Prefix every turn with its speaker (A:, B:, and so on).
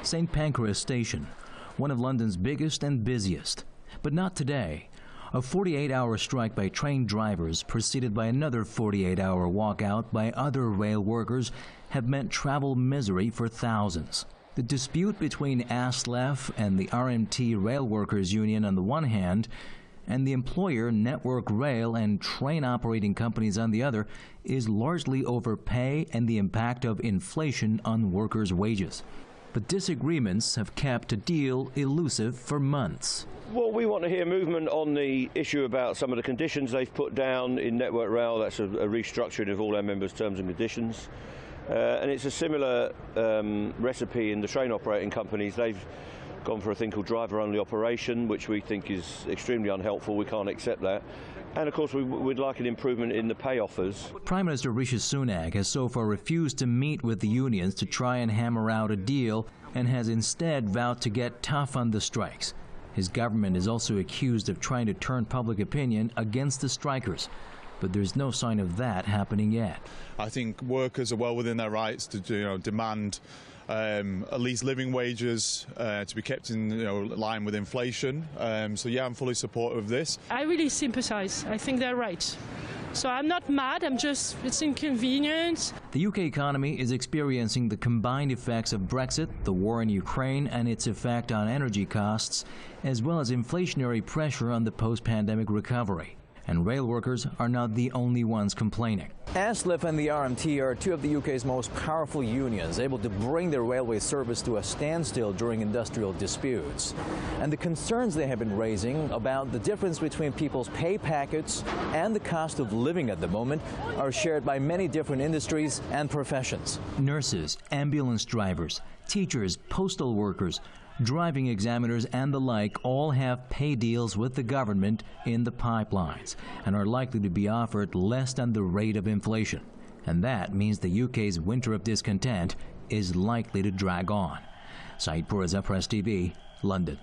A: St Pancras Station, one of London's biggest and busiest. But not today. A 48-hour strike by train drivers, preceded by another 48-hour walkout by other rail workers, have meant travel misery for thousands. The dispute between ASLEF and the RMT Rail Workers Union on the one hand, and the employer Network Rail and train operating companies on the other, is largely over pay and the impact of inflation on workers' wages. But disagreements have kept a deal elusive for months.
B: Well, we want to hear movement on the issue about some of the conditions they've put down in Network Rail. That's a restructuring of all our members' terms and conditions. And it's a similar recipe in the train operating companies. They've gone for a thing called driver-only operation, which we think is extremely unhelpful. We can't accept that. And of course, we'd like an improvement in the pay offers.
A: Prime Minister Rishi Sunak has so far refused to meet with the unions to try and hammer out a deal, and has instead vowed to get tough on the strikes. His government is also accused of trying to turn public opinion against the strikers. But there's no sign of that happening yet.
C: I think workers are well within their rights to demand at least living wages to be kept in line with inflation. So yeah, I'm fully supportive of this.
D: I really sympathize. I think they're right. So I'm not mad, it's inconvenient.
A: The UK economy is experiencing the combined effects of Brexit, the war in Ukraine and its effect on energy costs, as well as inflationary pressure on the post-pandemic recovery. And rail workers are not the only ones complaining.
E: ASLEF and the RMT are two of the UK's most powerful unions, able to bring their railway service to a standstill during industrial disputes. And the concerns they have been raising about the difference between people's pay packets and the cost of living at the moment are shared by many different industries and professions.
A: Nurses, ambulance drivers, teachers, postal workers, driving examiners and the like all have pay deals with the government in the pipelines and are likely to be offered less than the rate of inflation. And that means the UK's winter of discontent is likely to drag on. Saeed Puraza, Press TV, London.